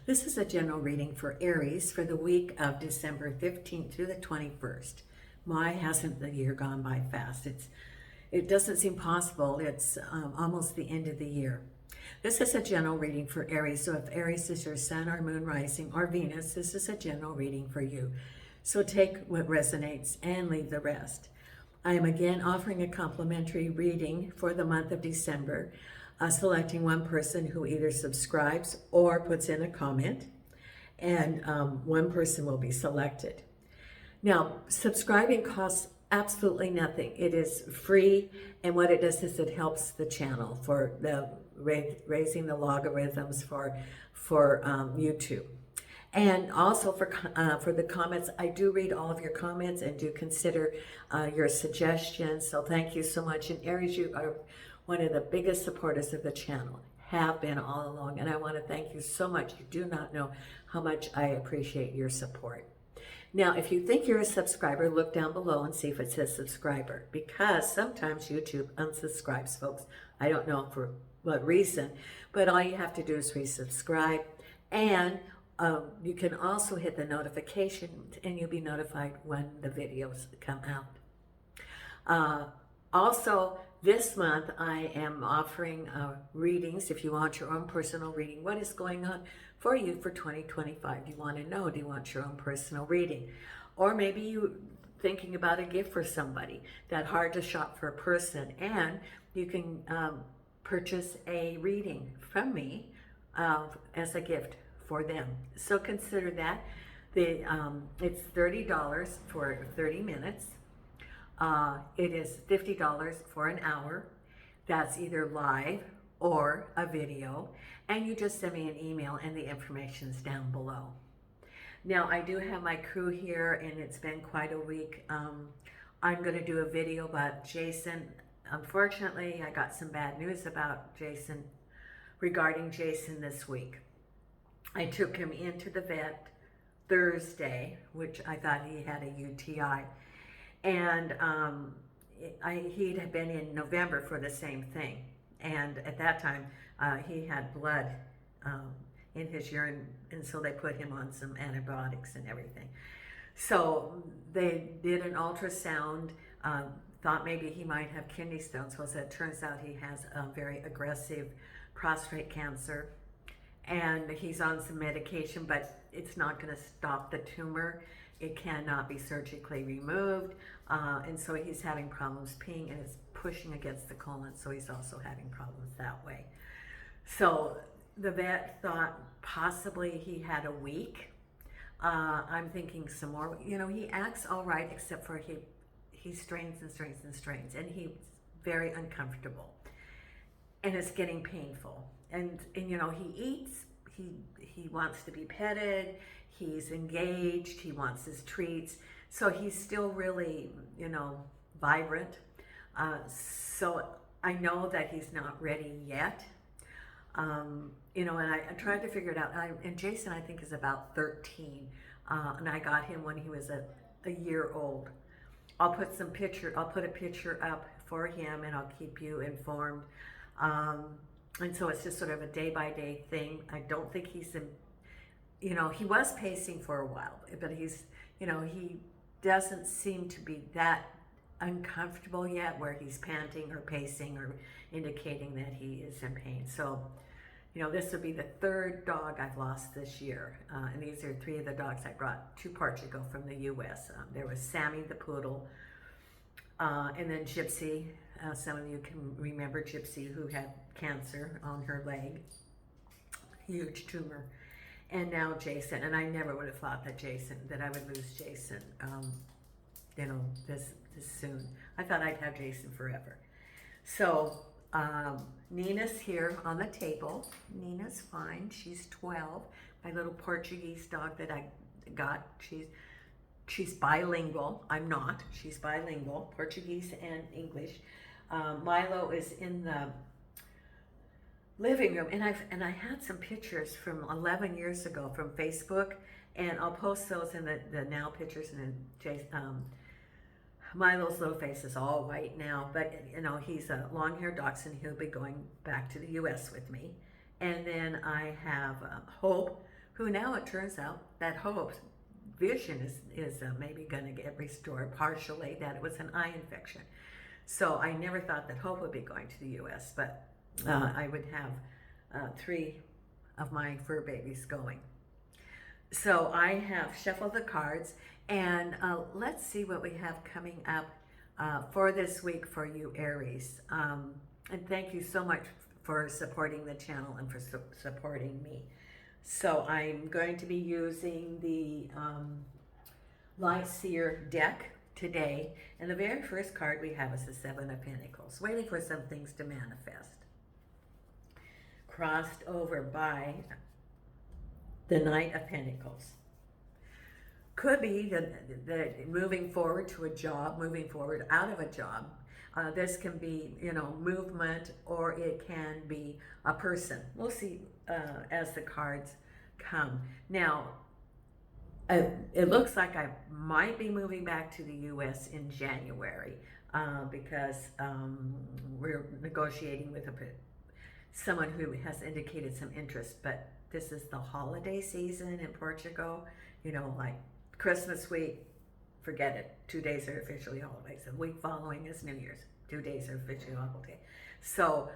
This is a general reading for Aries for the week of December 15th through the 21st. Why hasn't the year gone by fast? It doesn't seem possible. It's almost the end of the year. This is a general reading for Aries. So if Aries is your sun or moon rising or Venus, this is a general reading for you. So take what resonates and leave the rest. I am again offering a complimentary reading for the month of December, selecting one person who either subscribes or puts in a comment, and one person will be selected. Now, subscribing costs absolutely nothing. It is free, and what it does is it helps the channel for the raising the logarithms for YouTube. And also for the comments, I do read all of your comments and do consider your suggestions. So thank you so much. And Aries, you are one of the biggest supporters of the channel, have been all along. And I want to thank you so much. You do not know how much I appreciate your support. Now, if you think you're a subscriber, look down below and see if it says subscriber, because sometimes YouTube unsubscribes, folks. I don't know for what reason, but all you have to do is resubscribe. And you can also hit the notification and you'll be notified when the videos come out. Also, this month I am offering readings. If you want your own personal reading, what is going on for you for 2025? You want to know, do you want your own personal reading? Or maybe you thinking about a gift for somebody, that hard to shop for a person, and you can purchase a reading from me as a gift for them. So consider that. It's $30 for 30 minutes. It is $50 for an hour. That's either live or a video. And you just send me an email and the information's down below. Now, I do have my crew here and it's been quite a week. I'm going to do a video about Jason. Unfortunately, I got some bad news about Jason, regarding Jason this week. I took him into the vet Thursday, which I thought he had a UTI. And he had been in November for the same thing. And at that time, he had blood in his urine, and so they put him on some antibiotics and everything. So they did an ultrasound, thought maybe he might have kidney stones. So it turns out he has a very aggressive prostate cancer. And he's on some medication, but it's not going to stop the tumor. It cannot be surgically removed. And so he's having problems peeing, and it's pushing against the colon, so he's also having problems that way. So the vet thought possibly he had a week. I'm thinking some more. You know, he acts all right, except for he strains and strains and strains, and he's very uncomfortable. And it's getting painful. And you know, he eats, he wants to be petted, he's engaged, he wants his treats. So he's still really, you know, vibrant. So I know that he's not ready yet. You know, and I tried to figure it out. And Jason, I think, is about 13. And I got him when he was a year old. I'll put a picture up for him and I'll keep you informed. And so it's just sort of a day-by-day thing. I don't think he's you know, he was pacing for a while, but he's, you know, he doesn't seem to be that uncomfortable yet where he's panting or pacing or indicating that he is in pain. So, you know, this will be the third dog I've lost this year. And these are three of the dogs I brought to Portugal from the U.S. There was Sammy the poodle, and then Gypsy. Some of you can remember Gypsy, who had cancer on her leg, huge tumor. And now Jason, and I never would have thought that I would lose Jason, you know, this soon. I thought I'd have Jason forever. So Nina's here on the table. Nina's fine. She's 12. My little Portuguese dog that I got. She's bilingual. I'm not. She's bilingual, Portuguese and English. Milo is in the living room, and I had some pictures from 11 years ago from Facebook, and I'll post those in the now pictures. And then Milo's little face is all white now, but you know, he's a long-haired dachshund. He'll be going back to the U.S. with me. And then I have Hope, who now it turns out that Hope's vision is maybe going to get restored partially, that it was an eye infection. So I never thought that Hope would be going to the U.S., but I would have 3 of my fur babies going. So I have shuffled the cards, and let's see what we have coming up for this week for you, Aries. And thank you so much for supporting the channel and for supporting me. So I'm going to be using the Light Seer deck today, and the very first card we have is the Seven of Pentacles, waiting for some things to manifest. Crossed over by the Knight of Pentacles. Could be the moving forward to a job, moving forward out of a job. This can be, movement, or it can be a person. We'll see as the cards come. Now, it looks like I might be moving back to the U.S. in January because we're negotiating with someone who has indicated some interest, but this is the holiday season in Portugal, like Christmas week, forget it. 2 days are officially holidays. The week following is New Year's. 2 days are officially holiday. So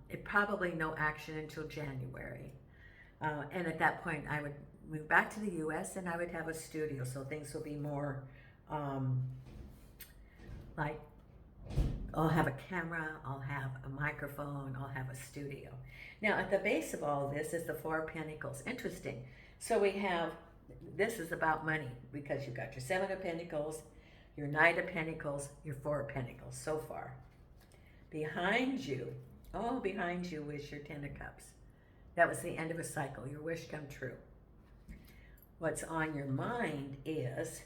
it probably no action until January. And at that point, I would move back to the U.S. and I would have a studio. So things will be more like I'll have a camera, I'll have a microphone, I'll have a studio. Now, at the base of all of this is the Four of Pentacles. Interesting. So we have, this is about money because you've got your Seven of Pentacles, your Knight of Pentacles, your Four of Pentacles so far. Behind you is your Ten of Cups. That was the end of a cycle, your wish come true. What's on your mind is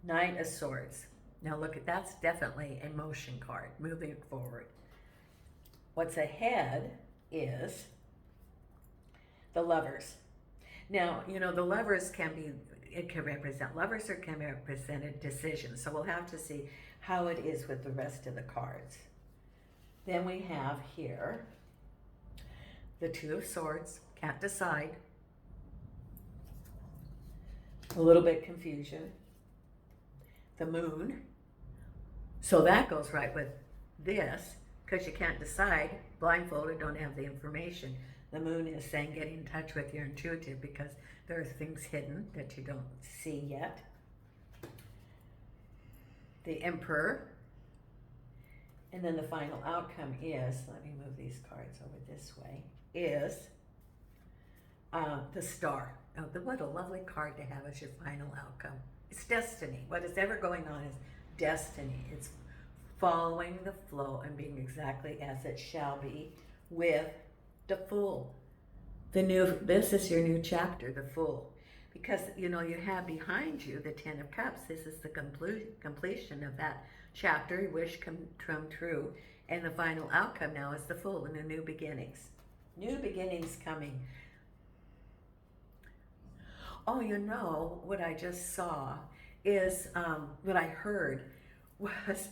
Knight of Swords. Now look, that's definitely a motion card, moving forward. What's ahead is the Lovers. Now, the Lovers it can represent lovers or can represent a decision. So we'll have to see how it is with the rest of the cards. Then we have here the Two of Swords, can't decide. A little bit confusion. The Moon. So that goes right with this, because you can't decide, blindfolded, don't have the information. The Moon is saying get in touch with your intuitive because there are things hidden that you don't see yet. The Emperor. And then the final outcome is, let me move these cards over this way, is the Star. Oh, what a lovely card to have as your final outcome. It's destiny. What is ever going on is destiny. It's following the flow and being exactly as it shall be with the Fool. This is your new chapter, the Fool. Because, you have behind you the Ten of Cups. This is the completion of that chapter, your wish come true. And the final outcome now is the Fool and the new beginnings. New beginnings coming. Oh, what I just saw is, what I heard was,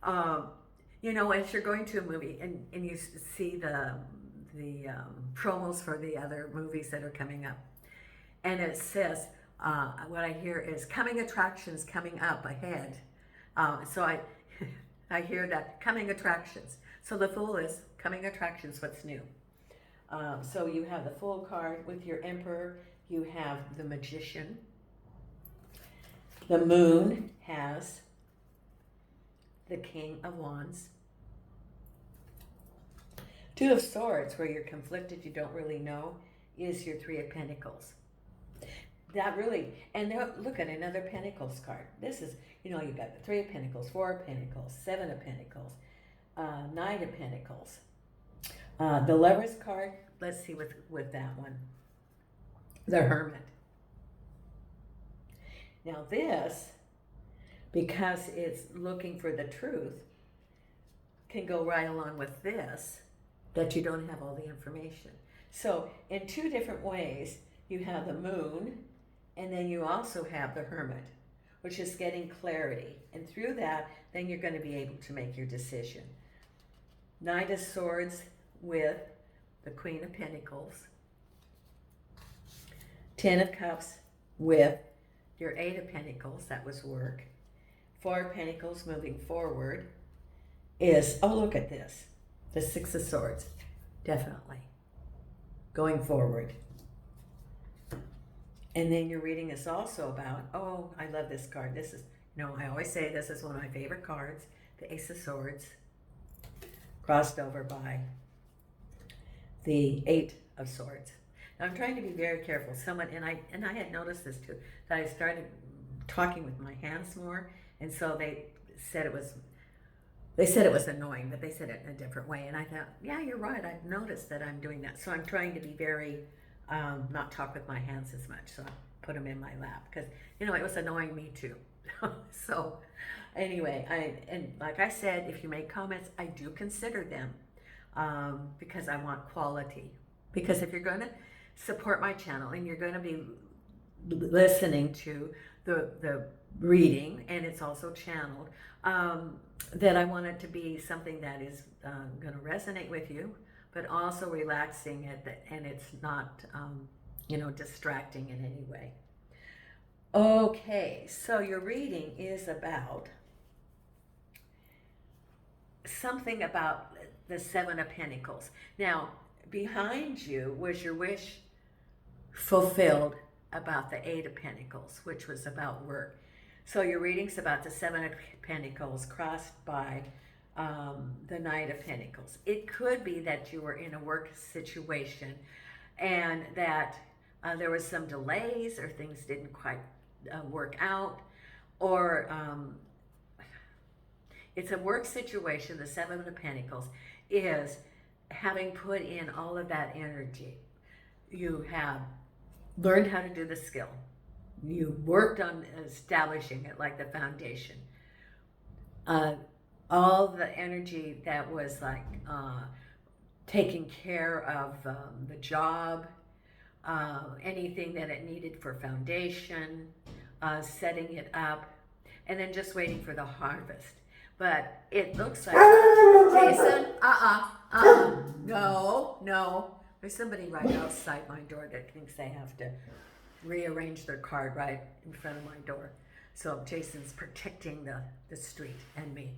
as you're going to a movie and you see the promos for the other movies that are coming up, and it says, what I hear is coming attractions coming up ahead. So I hear that, coming attractions. So the Fool is coming attractions, what's new. So you have the Fool card with your Emperor. You have the Magician. The Moon has the King of Wands. Two of Swords, where you're conflicted, you don't really know, is your Three of Pentacles. That really, and look at another Pentacles card. This is, you got the Three of Pentacles, Four of Pentacles, Seven of Pentacles, Knight of Pentacles. The Lovers card, let's see with that one. The Hermit. Now this, because it's looking for the truth, can go right along with this, that you don't have all the information. So in two different ways, you have the Moon, and then you also have the Hermit, which is getting clarity. And through that, then you're going to be able to make your decision. Knight of Swords with the Queen of Pentacles. Ten of Cups with your Eight of Pentacles, that was work. Four of Pentacles moving forward is, oh, look at this. The Six of Swords, definitely. Going forward. And then your reading is also about, oh, I love this card. This is, I always say this is one of my favorite cards. The Ace of Swords, crossed over by the Eight of Swords. Now, I'm trying to be very careful. Someone, and I had noticed this too, that I started talking with my hands more, and so they said it was annoying, but they said it in a different way. And I thought, yeah, you're right. I've noticed that I'm doing that. So I'm trying to be very, not talk with my hands as much. So I put them in my lap because, it was annoying me too. So anyway, and like I said, if you make comments, I do consider them because I want quality. Because if you're going to support my channel and you're going to be listening to the reading, and it's also channeled, that I want it to be something that is going to resonate with you, but also relaxing and it's not, distracting in any way. Okay, so your reading is about something about the Seven of Pentacles. Now, behind you was your wish fulfilled about the Eight of Pentacles, which was about work. So your reading's about the Seven of Pentacles crossed by the Knight of Pentacles. It could be that you were in a work situation and that there was some delays or things didn't quite work out, or it's a work situation. The Seven of Pentacles is having put in all of that energy. You have learned how to do the skill. You worked on establishing it like the foundation. All the energy that was like taking care of the job, anything that it needed for foundation, setting it up, and then just waiting for the harvest. But it looks like, Jason, no. There's somebody right outside my door that thinks they have to rearrange their card right in front of my door. So Jason's protecting the street and me.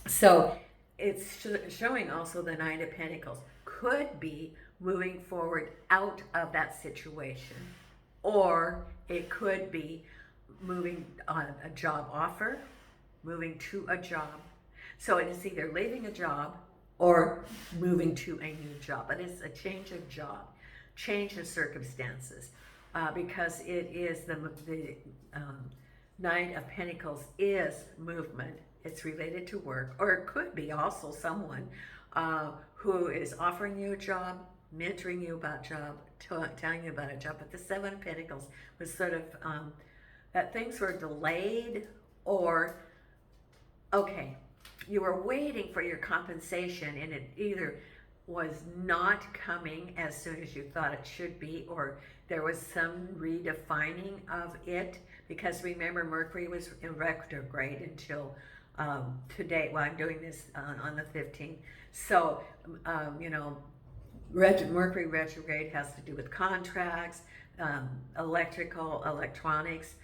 So it's showing also the Nine of Pentacles could be moving forward out of that situation, or it could be moving on a job offer, moving to a job. So it is either leaving a job or moving to a new job, but it's a change of job, change of circumstances, because it is the Nine of Pentacles is movement. It's related to work, or it could be also someone who is offering you a job, mentoring you about job, telling you about a job. But the Seven of Pentacles was sort of that things were delayed, or okay, you were waiting for your compensation and it either was not coming as soon as you thought it should be, or there was some redefining of it, because remember, Mercury was in retrograde until today. Well, I'm doing this on the 15th. So, Mercury retrograde has to do with contracts, electronics,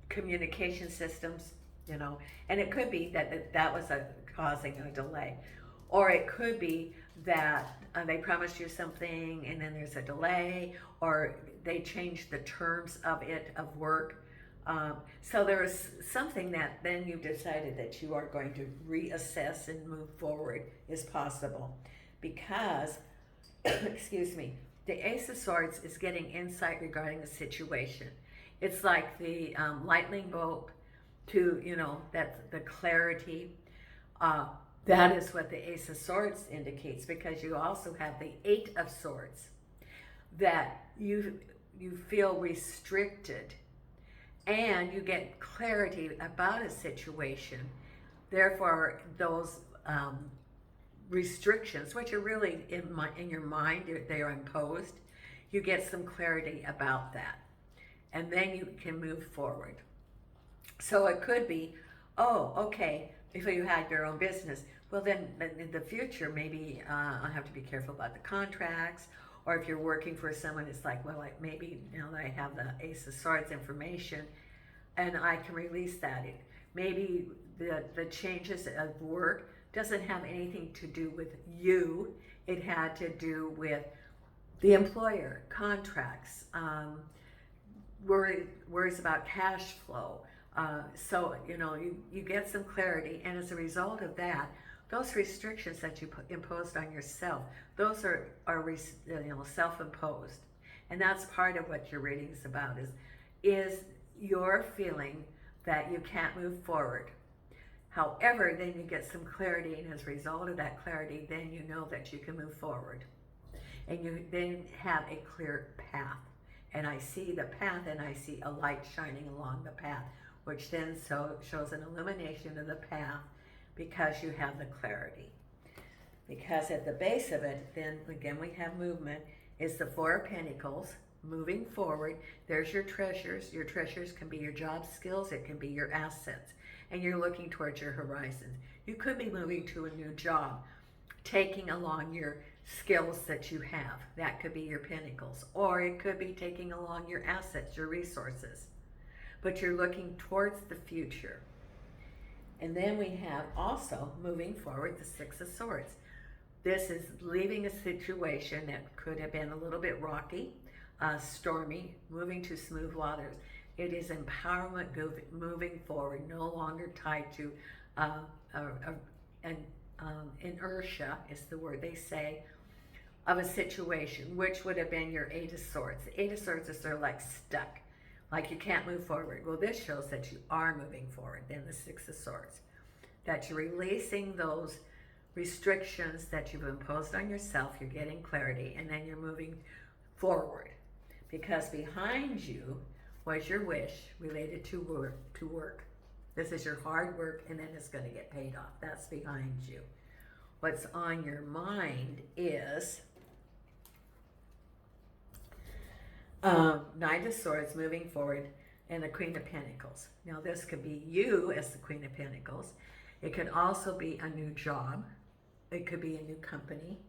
communication systems, and it could be that was causing a delay, or it could be that they promised you something and then there's a delay, or they changed the terms of work. So there was something that then you decided that you are going to reassess and move forward is possible, because, excuse me, the Ace of Swords is getting insight regarding the situation. It's like the lightning bolt to, that's the clarity. That is what the Ace of Swords indicates, because you also have the Eight of Swords, that you feel restricted and you get clarity about a situation. Therefore, those restrictions, which are really in your mind, they are imposed, you get some clarity about that. And then you can move forward. So it could be, oh, okay, if you had your own business, Well, then in the future, maybe I'll have to be careful about the contracts. Or if you're working for someone, it's like, well, like maybe now that I have the Ace of Swords information and I can release that. Maybe the changes of work doesn't have anything to do with you. It had to do with the employer, contracts, worries about cash flow. So, you get some clarity, and as a result of that, those restrictions that you imposed on yourself, those are self-imposed. And that's part of what your reading is about, is your feeling that you can't move forward. However, then you get some clarity, and as a result of that clarity, then you know that you can move forward. And you then have a clear path. And I see the path, and I see a light shining along the path, which then shows an illumination of the path because you have the clarity. Because at the base of it, then again we have movement, is the Four of Pentacles, moving forward. There's your treasures. Your treasures can be your job skills, it can be your assets, and you're looking towards your horizons. You could be moving to a new job, taking along your skills that you have. That could be your pentacles, or it could be taking along your assets, your resources. But you're looking towards the future. And then we have also moving forward the Six of Swords. This is leaving a situation that could have been a little bit rocky, stormy, moving to smooth waters. It is empowerment, moving forward, no longer tied to inertia is the word they say, of a situation, which would have been your Eight of Swords. The Eight of Swords is sort of like stuck, like you can't move forward. Well, this shows that you are moving forward. Then the Six of Swords, that you're releasing those restrictions that you've imposed on yourself, you're getting clarity, and then you're moving forward. Because behind you was your wish related to work. This is your hard work, and then it's going to get paid off. That's behind you. What's on your mind is Knight of Swords, moving forward, and the Queen of Pentacles. Now this could be you as the Queen of Pentacles. It could also be a new job. It could be a new company.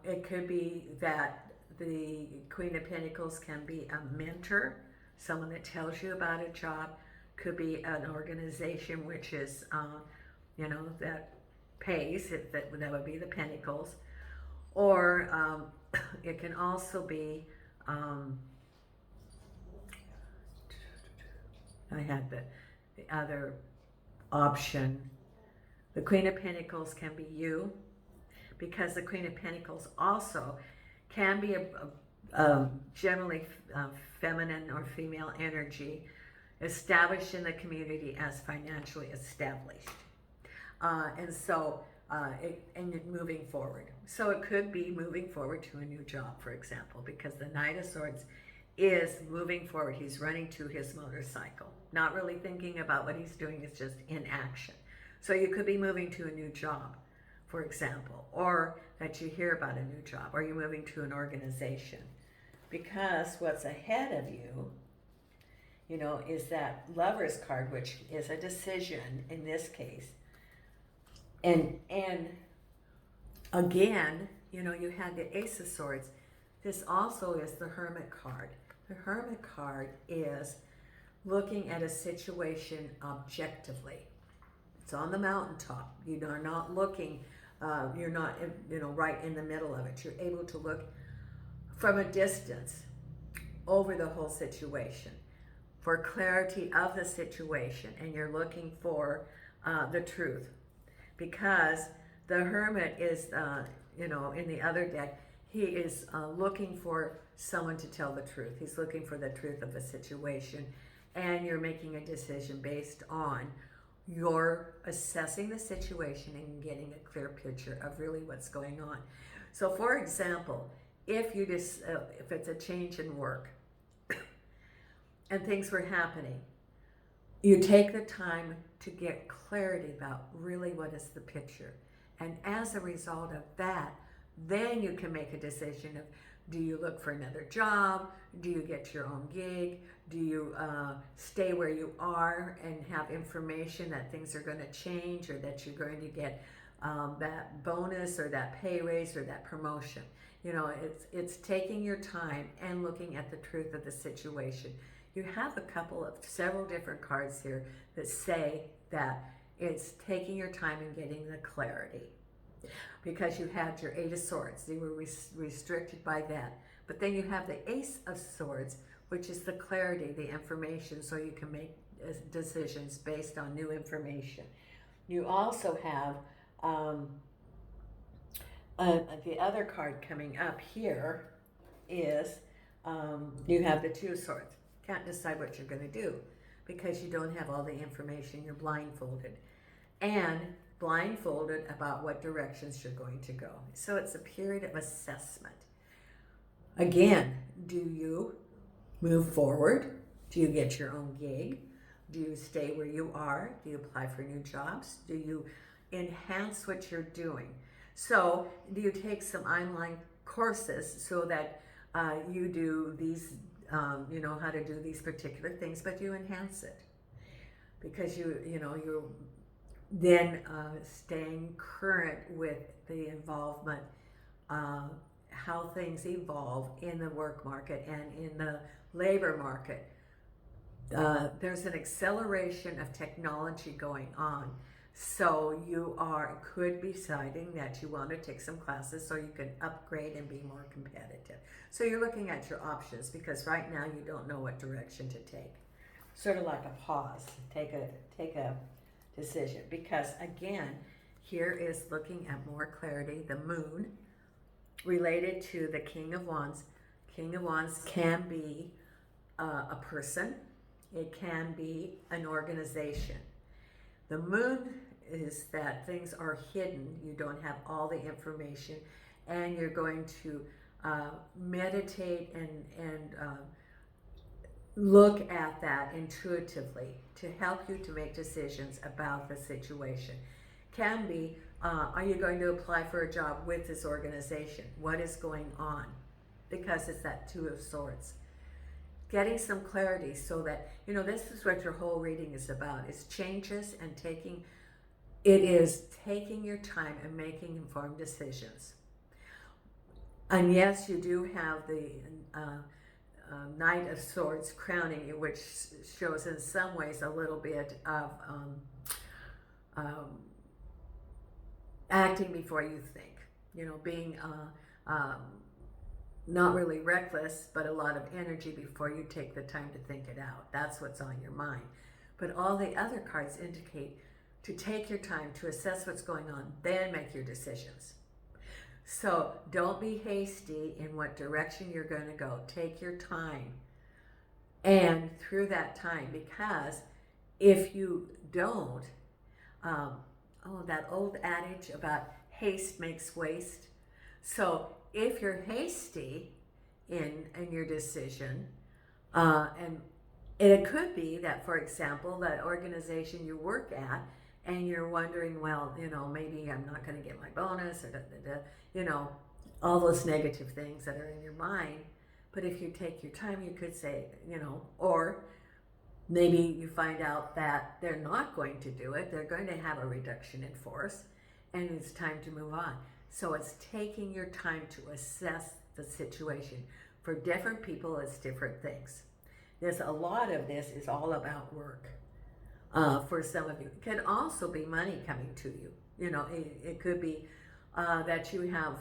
It could be that the Queen of Pentacles can be a mentor, someone that tells you about a job. Could be an organization which is, that pays. That would be the Pentacles. Or it can also be, I had the other option. The Queen of Pentacles can be you, because the Queen of Pentacles also can be a generally feminine or female energy, established in the community as financially established. And moving forward. So it could be moving forward to a new job, for example, because the Knight of Swords is moving forward. He's running to his motorcycle, not really thinking about what he's doing. It's just in action. So you could be moving to a new job, for example, or that you hear about a new job, or you're moving to an organization. Because what's ahead of you, is that Lover's card, which is a decision in this case. And again, you had the Ace of Swords. This also is the Hermit card. The Hermit card is looking at a situation objectively. It's on the mountaintop. You are not looking, you're not, right in the middle of it. You're able to look from a distance over the whole situation for clarity of the situation, and you're looking for the truth. Because the Hermit is, in the other deck, he is looking for someone to tell the truth. He's looking for the truth of the situation, and you're making a decision based on your assessing the situation and getting a clear picture of really what's going on. So, for example, if it's a change in work and things were happening, you take the time to get clarity about really what is the picture. And as a result of that, Then you can make a decision of, do you look for another job? Do you get your own gig? Do you stay where you are and have information that things are going to change, or that you're going to get that bonus or that pay raise or that promotion? You know, it's taking your time and looking at the truth of the situation. You have several different cards here that say that it's taking your time and getting the clarity. Because you had your Eight of Swords, you were restricted by that. But then you have the Ace of Swords, which is the clarity, the information, so you can make decisions based on new information. You also have the other card coming up here is you have the Two of Swords. Can't decide what you're going to do because you don't have all the information. You're blindfolded. And blindfolded about what directions you're going to go. So it's a period of assessment. Again, do you move forward? Do you get your own gig? Do you stay where you are? Do you apply for new jobs? Do you enhance what you're doing? So do you take some online courses so that you do these, you know how to do these particular things, but you enhance it? Because you're then staying current with the involvement, how things evolve in the work market and in the labor market. There's an acceleration of technology going on. So you could be deciding that you want to take some classes so you can upgrade and be more competitive. So you're looking at your options because right now you don't know what direction to take. Sort of like a pause, take a decision, because again, here is looking at more clarity. The Moon related to the King of Wands. King of Wands can be a person, it can be an organization. The Moon is that things are hidden, you don't have all the information, and you're going to meditate and look at that intuitively to help you to make decisions about the situation. Can be, are you going to apply for a job with this organization? What is going on? Because it's that Two of Swords. Getting some clarity so that, this is what your whole reading is about. It's changes and taking your time and making informed decisions. And yes, you do have the Knight of Swords crowning you, which shows in some ways a little bit of acting before you think, being not really reckless, but a lot of energy before you take the time to think it out. That's what's on your mind. But all the other cards indicate to take your time to assess what's going on, then make your decisions. So don't be hasty in what direction you're going to go. Take your time. And through that time, because if you don't, that old adage about haste makes waste. So if you're hasty in your decision, and it could be that, for example, that organization you work at, and you're wondering, well, maybe I'm not going to get my bonus, or all those negative things that are in your mind. But if you take your time, you could say, or maybe you find out that they're not going to do it. They're going to have a reduction in force, and it's time to move on. So it's taking your time to assess the situation. For different people, it's different things. There's a lot of this is all about work. For some of you, it can also be money coming to you. It could be that you have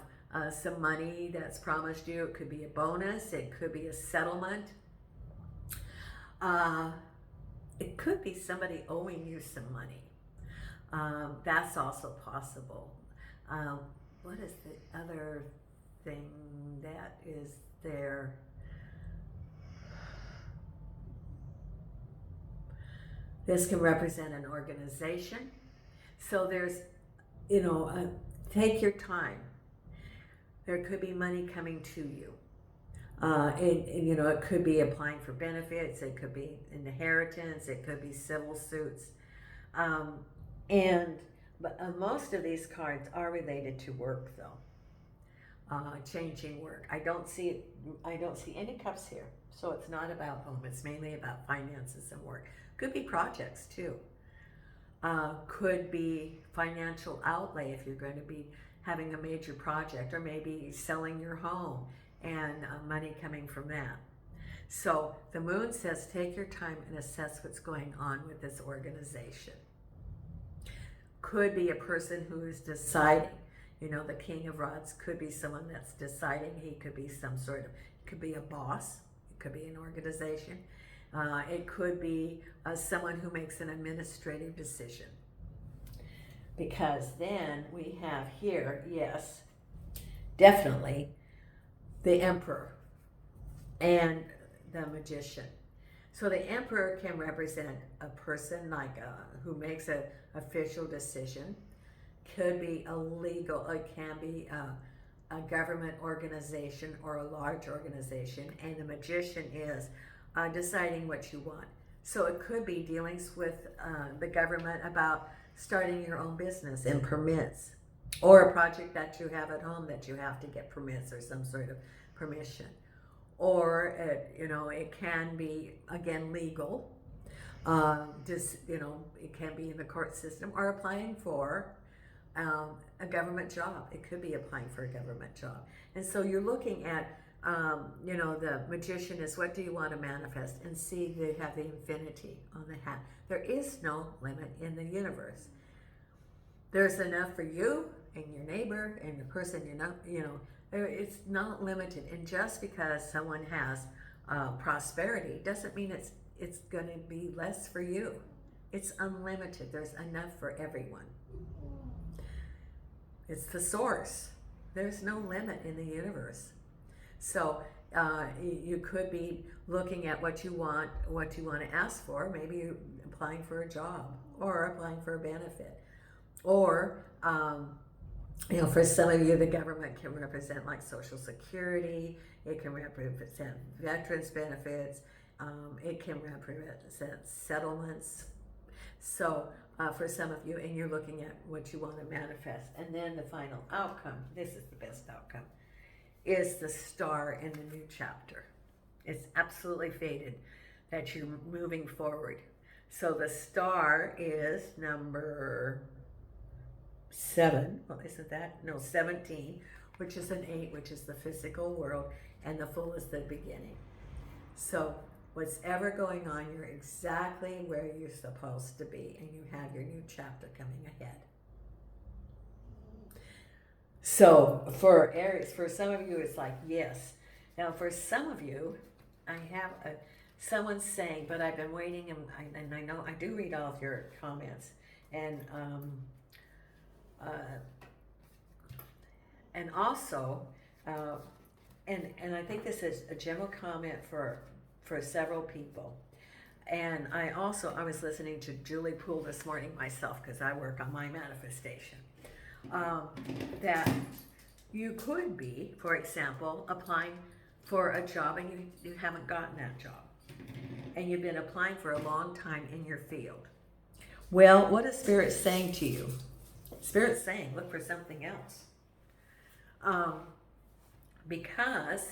some money that's promised you. It could be a bonus. It could be a settlement. It could be somebody owing you some money. That's also possible. What is the other thing that is there? This can represent an organization. So there's, take your time. There could be money coming to you. It could be applying for benefits. It could be inheritance. It could be civil suits. But most of these cards are related to work, though. changing work. I don't see any cups here. So it's not about home. It's mainly about finances and work. Could be projects too. Could be financial outlay if you're going to be having a major project, or maybe selling your home and money coming from that. So the moon says take your time and assess what's going on with this organization. Could be a person who is deciding. You know, the King of Rods could be someone that's deciding. He could be some sort of, could be a boss. It could be an organization. It could be someone who makes an administrative decision. Because then we have here, yes, definitely, the Emperor and the Magician. So the Emperor can represent a person like who makes an official decision. Could be a legal, it can be a government organization or a large organization, and the Magician is deciding what you want. So it could be dealings with the government about starting your own business and permits, or a project that you have at home that you have to get permits or some sort of permission. Or it can be, again, legal. It can be in the court system, or applying for a government job. It could be applying for a government job. And so you're looking at, the Magician is, what do you want to manifest? And see, they have the infinity on the hat. There is no limit in the universe. There's enough for you and your neighbor and the person it's not limited. And just because someone has prosperity doesn't mean it's going to be less for you. It's unlimited. There's enough for everyone. It's the source. There's no limit in the universe. So you could be looking at what you want to ask for. Maybe you're applying for a job or applying for a benefit. Or, for some of you, the government can represent like Social Security. It can represent veterans benefits. It can represent settlements. So for some of you, and you're looking at what you want to manifest. And then the final outcome, this is the best outcome, is the star in the new chapter. It's absolutely fated that you're moving forward. So the star is number 7. Well, isn't that? No, 17, which is an 8, which is the physical world, and the Fool is the beginning. So what's ever going on, you're exactly where you're supposed to be, and you have your new chapter coming ahead. So for Aries, for some of you, it's like, yes. Now for some of you, I have someone saying, but I've been waiting, and I know I do read all of your comments, and also, and I think this is a general comment for several people. And I was listening to Julie Poole this morning myself, because I work on my manifestation. That you could be, for example, applying for a job and you haven't gotten that job. And you've been applying for a long time in your field. Well, what is Spirit saying to you? Spirit's saying, look for something else. Because,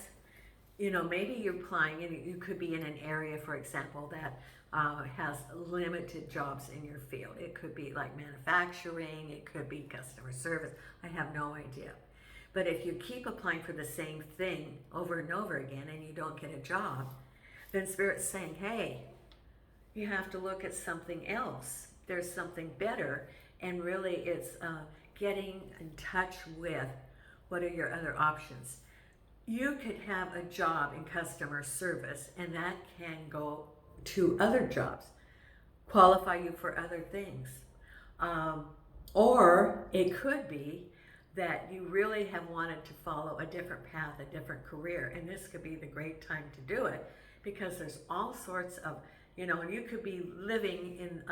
maybe you're applying and you could be in an area, for example, that has limited jobs in your field. It could be like manufacturing, it could be customer service. I have no idea. But if you keep applying for the same thing over and over again and you don't get a job, then Spirit's saying, hey, you have to look at something else. There's something better. And really it's getting in touch with what are your other options. You could have a job in customer service, and that can go to other jobs, qualify you for other things. Or it could be that you really have wanted to follow a different path, a different career, and this could be the great time to do it, because there's all sorts of, and you could be living in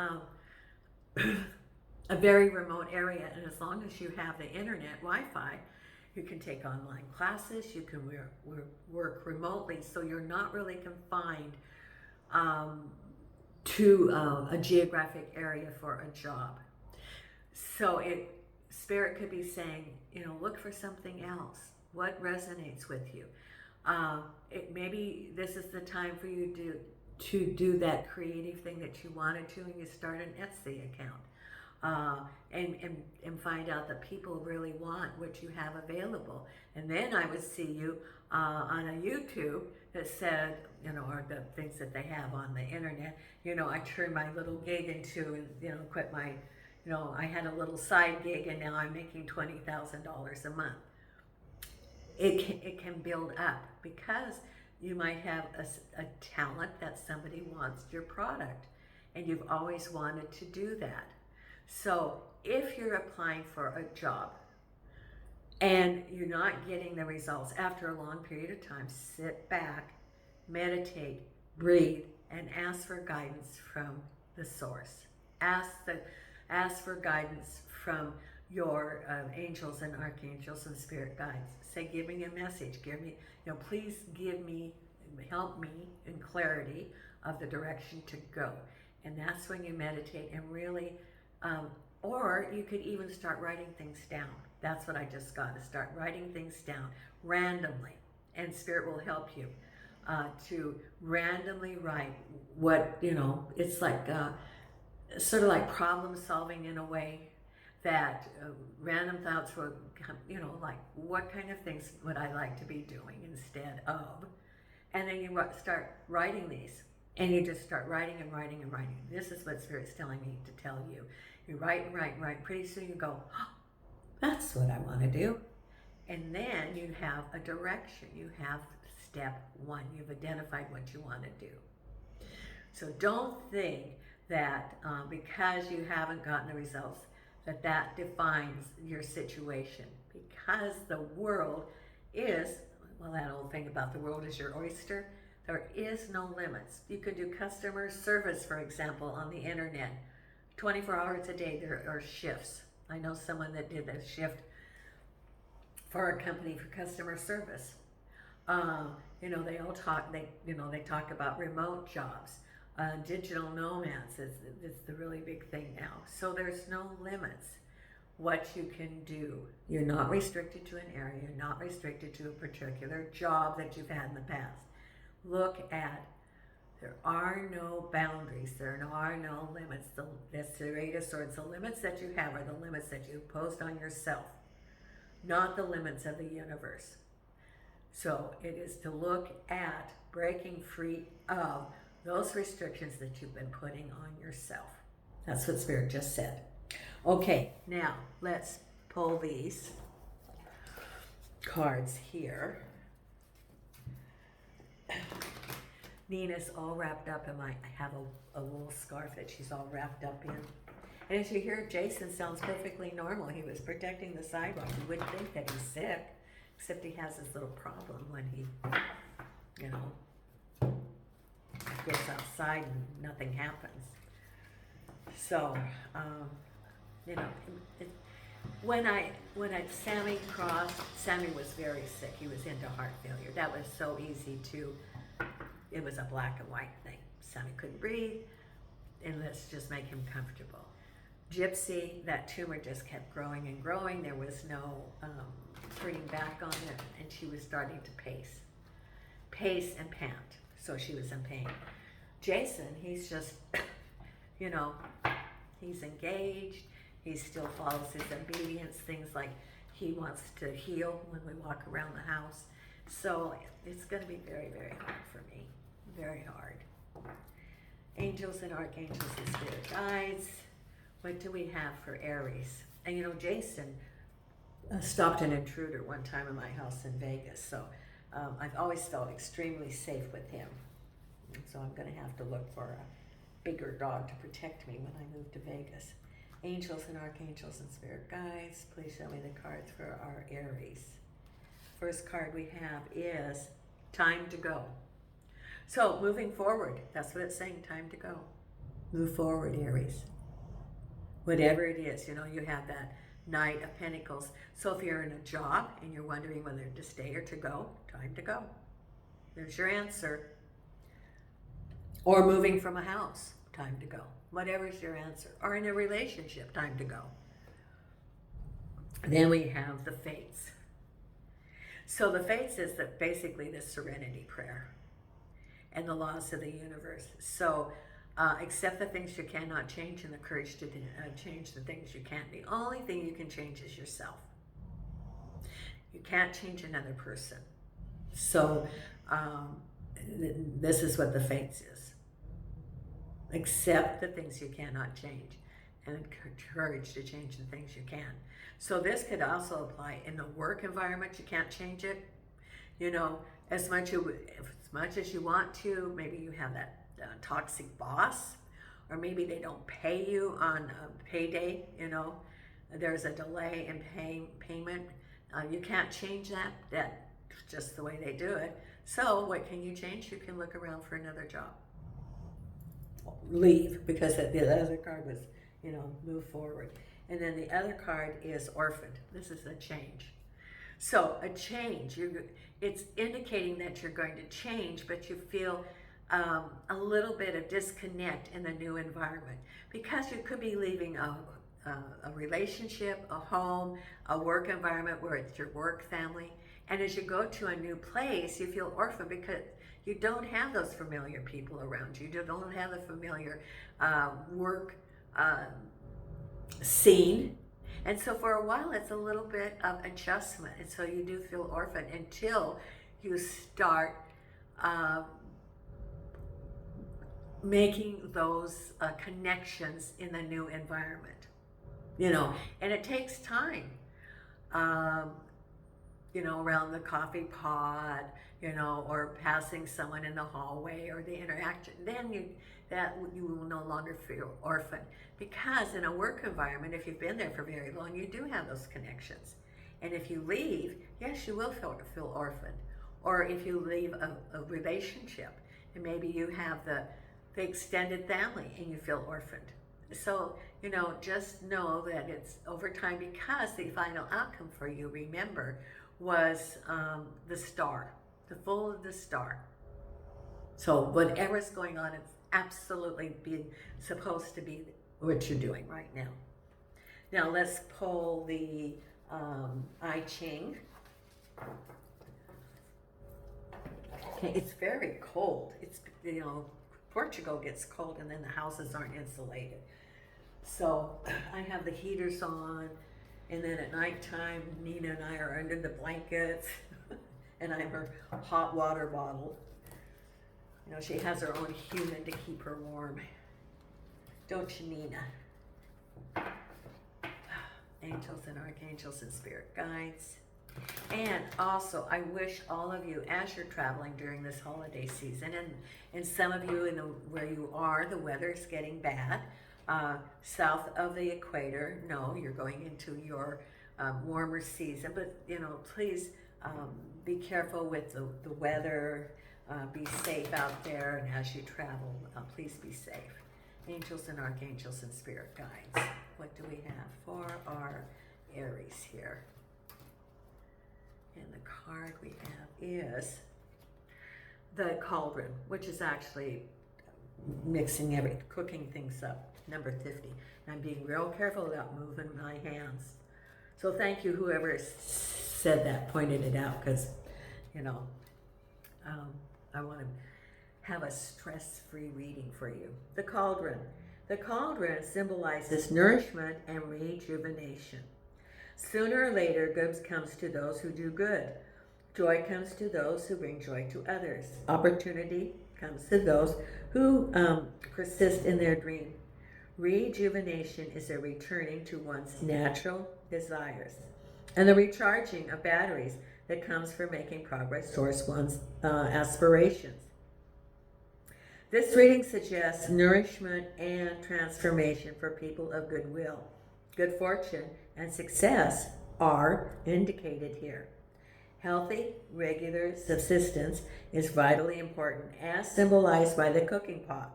a very remote area, and as long as you have the internet, Wi-Fi, you can take online classes, you can work remotely, so you're not really confined to a geographic area for a job. So Spirit could be saying, look for something else. What resonates with you? Maybe this is the time for you to do that creative thing that you wanted to, and you start an Etsy account. And find out that people really want what you have available. And then I would see you on a YouTube that said, or the things that they have on the internet, I turned my little gig into, quit my, I had a little side gig and now I'm making $20,000 a month. It can build up because you might have a talent that somebody wants your product, and you've always wanted to do that. So if you're applying for a job and you're not getting the results after a long period of time, sit back, meditate, breathe, and ask for guidance from the source. Ask for guidance from your angels and archangels and spirit guides. Say, give me a message. Give me, please help me in clarity of the direction to go. And that's when you meditate and really, or you could even start writing things down. That's what I just got, to start writing things down randomly. And Spirit will help you to randomly write what, it's like, sort of like problem solving in a way, that random thoughts will come, like what kind of things would I like to be doing instead of, and then you start writing these. And you just start writing and writing and writing. This is what Spirit's telling me to tell you. You write and write and write. Pretty soon you go, oh, that's what I want to do. And then you have a direction. You have step one. You've identified what you want to do. So don't think that because you haven't gotten the results, that defines your situation. Because the world is, well, that old thing about the world is your oyster. There is no limits. You can do customer service, for example, on the internet. 24 hours a day, there are shifts. I know someone that did a shift for a company for customer service. They all talk, they talk about remote jobs. Digital nomads is the really big thing now. So there's no limits what you can do. You're not restricted to an area. You're not restricted to a particular job that you've had in the past. Look at, there are no boundaries, there are no limits. That's the Eight of Swords. The limits that you have are the limits that you imposed on yourself, not the limits of the universe. So it is to look at breaking free of those restrictions that you've been putting on yourself. That's what Spirit just said. Okay, now let's pull these cards here. Nina's all wrapped up in I have a wool scarf that she's all wrapped up in. And as you hear, Jason sounds perfectly normal. He was protecting the sidewalk. You wouldn't think that he's sick, except he has this little problem when he, goes outside and nothing happens. So, when Sammy crossed, Sammy was very sick. He was into heart failure. That was so easy it was a black and white thing. Sammy couldn't breathe, and let's just make him comfortable. Gypsy, that tumor just kept growing and growing. There was no turning back on it, and she was starting to pace and pant. So she was in pain. Jason, he's just, he's engaged. He still follows his obedience, things like he wants to heal when we walk around the house. So it's going to be very, very hard for me. Very hard. Angels and archangels and spirit guides. What do we have for Aries? And Jason stopped an intruder one time in my house in Vegas. So I've always felt extremely safe with him. So I'm going to have to look for a bigger dog to protect me when I move to Vegas. Angels and archangels and spirit guides. Please show me the cards for our Aries. First card we have is time to go. So moving forward, that's what it's saying, time to go. Move forward, Aries. Whatever it is, you have that Knight of Pentacles. So if you're in a job and you're wondering whether to stay or to go, time to go. There's your answer. Or moving from a house, time to go. Whatever's your answer. Or in a relationship, time to go. Then we have the fates. So the fates is that basically the serenity prayer and the laws of the universe. So accept the things you cannot change and the courage to change the things you can't. The only thing you can change is yourself. You can't change another person. So this is what the fates is. Accept the things you cannot change and courage to change the things you can. So this could also apply in the work environment. You can't change it. You know, as much as you want to. Maybe you have that toxic boss, or maybe they don't pay you on payday. You know, there's a delay in payment. You can't change that. That's just the way they do it. So what can you change? You can look around for another job. Leave, because the other card was, you know, move forward. And then the other card is orphaned. This is a change. So a change, it's indicating that you're going to change, but you feel a little bit of disconnect in the new environment, because you could be leaving a relationship, a home, a work environment where it's your work family. And as you go to a new place, you feel orphaned because you don't have those familiar people around you. You don't have the familiar work scene. And so for a while, it's a little bit of adjustment. And so you do feel orphaned until you start making those connections in the new environment. You know, and it takes time. You know, around the coffee pot, you know, or passing someone in the hallway, or the interaction, then you will no longer feel orphaned. Because in a work environment, if you've been there for very long, you do have those connections. And if you leave, yes, you will feel orphaned. Or if you leave a relationship, and maybe you have the extended family and you feel orphaned. So, you know, just know that it's over time, because the final outcome for you, remember, was the star, the full of the star. So whatever's going on, it's absolutely supposed to be what you're doing right now. Now let's pull the I Ching. Okay, it's very cold. It's, you know, Portugal gets cold and then the houses aren't insulated. So I have the heaters on, and then at nighttime, Nina and I are under the blankets, and I'm her hot water bottle. You know, she has her own human to keep her warm. Don't you, Nina? Angels and archangels and spirit guides. And also, I wish all of you, as you're traveling during this holiday season, and some of you where you are, the weather is getting bad. South of the equator, no, you're going into your warmer season, but you know, please be careful with the weather, be safe out there, and as you travel, please be safe. Angels and archangels and spirit guides. What do we have for our Aries here? And the card we have is the cauldron, which is actually cooking things up. Number 50. And I'm being real careful about moving my hands. So thank you, whoever said that, pointed it out, because, you know, I want to have a stress-free reading for you. The cauldron. The cauldron symbolizes nourishment and rejuvenation. Sooner or later, good comes to those who do good. Joy comes to those who bring joy to others. Opportunity comes to those who persist in their dream. Rejuvenation is a returning to one's natural desires, and the recharging of batteries that comes from making progress towards one's aspirations. This reading suggests nourishment and transformation for people of goodwill. Good fortune and success are indicated here. Healthy, regular subsistence is vitally important, as symbolized by the cooking pot,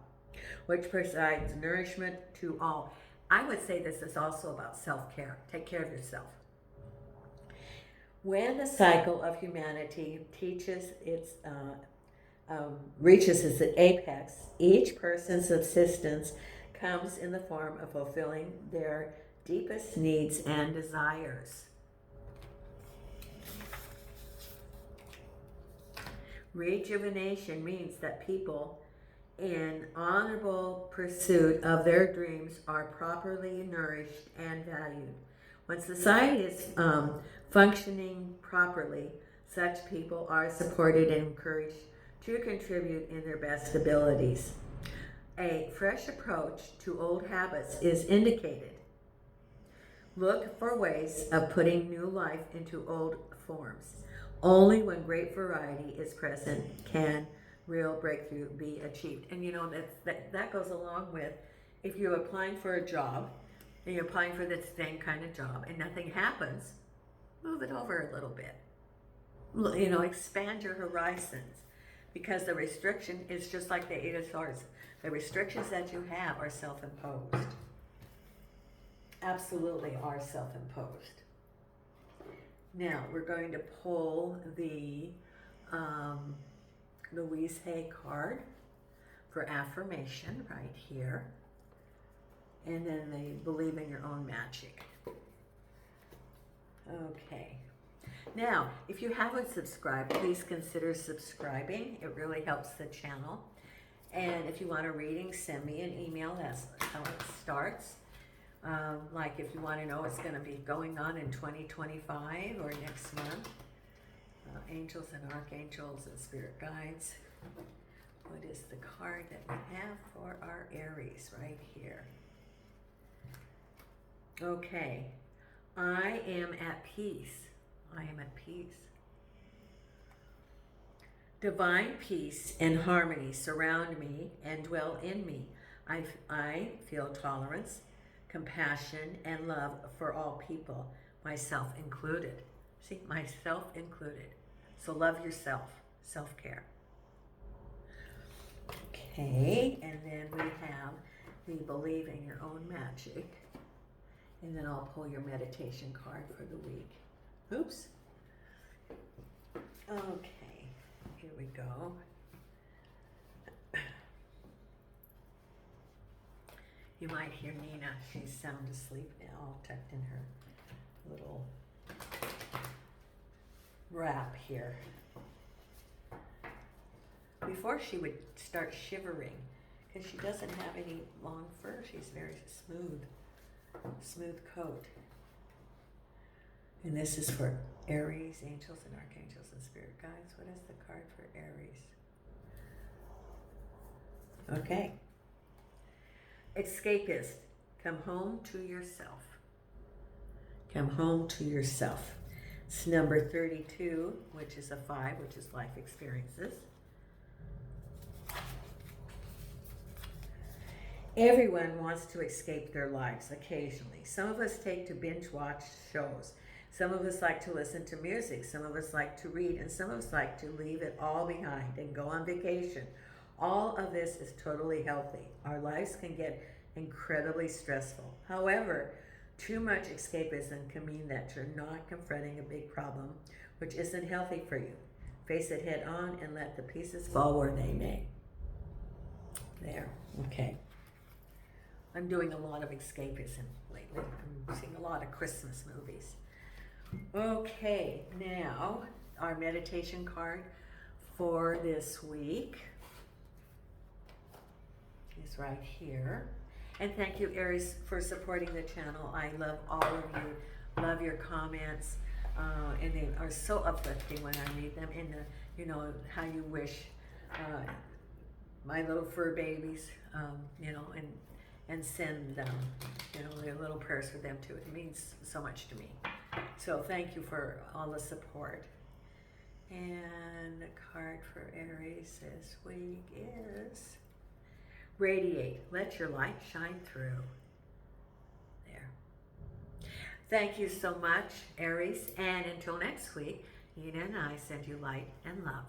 which provides nourishment to all. I would say this is also about self-care. Take care of yourself. When the cycle of humanity reaches its apex, each person's subsistence comes in the form of fulfilling their deepest needs and desires. Rejuvenation means that people in honorable pursuit of their dreams are properly nourished and valued. When society is functioning properly, such people are supported and encouraged to contribute in their best abilities. A fresh approach to old habits is indicated. Look for ways of putting new life into old forms. Only when great variety is present can real breakthrough be achieved. And you know, that goes along with if you're applying for a job and you're applying for the same kind of job and nothing happens, move it over a little bit. You know, expand your horizons, because the restriction is just like the Eight of Swords. The restrictions that you have are self-imposed. Absolutely are self-imposed. Now we're going to pull the Louise Hay card for affirmation right here. And then they believe in your own magic. Okay. Now, if you haven't subscribed, please consider subscribing. It really helps the channel. And if you want a reading, send me an email. That's how it starts. Like if you want to know what's going to be going on in 2025 or next month. Angels and archangels and spirit guides. What is the card that we have for our Aries right here? Okay. I am at peace. I am at peace. Divine peace and harmony surround me and dwell in me. I feel tolerance, compassion, and love for all people, myself included. See, myself included. So love yourself, self-care. Okay, and then we have the believe in your own magic. And then I'll pull your meditation card for the week. Oops. Okay, here we go. You might hear Nina. She's sound asleep now, all tucked in her little wrap here. Before she would start shivering, because she doesn't have any long fur. She's very smooth coat. And this is for Aries, angels and archangels and spirit guides. What is the card for Aries? Okay. Escapist, come home to yourself. Come home to yourself. It's number 32, which is a 5, which is life experiences. Everyone wants to escape their lives occasionally. Some of us take to binge watch shows. Some of us like to listen to music. Some of us like to read. And some of us like to leave it all behind and go on vacation. All of this is totally healthy. Our lives can get incredibly stressful. However, too much escapism can mean that you're not confronting a big problem, which isn't healthy for you. Face it head on and let the pieces fall where they may. There, okay. I'm doing a lot of escapism lately. I'm seeing a lot of Christmas movies. Okay, now our meditation card for this week is right here. And thank you, Aries, for supporting the channel. I love all of you. Love your comments. And they are so uplifting when I read them. And you know, how you wish my little fur babies, you know, and send them, you know, their little prayers for them too. It means so much to me. So thank you for all the support. And the card for Aries this week is radiate. Let your light shine through. There. Thank you so much, Aries. And until next week, Nina and I send you light and love.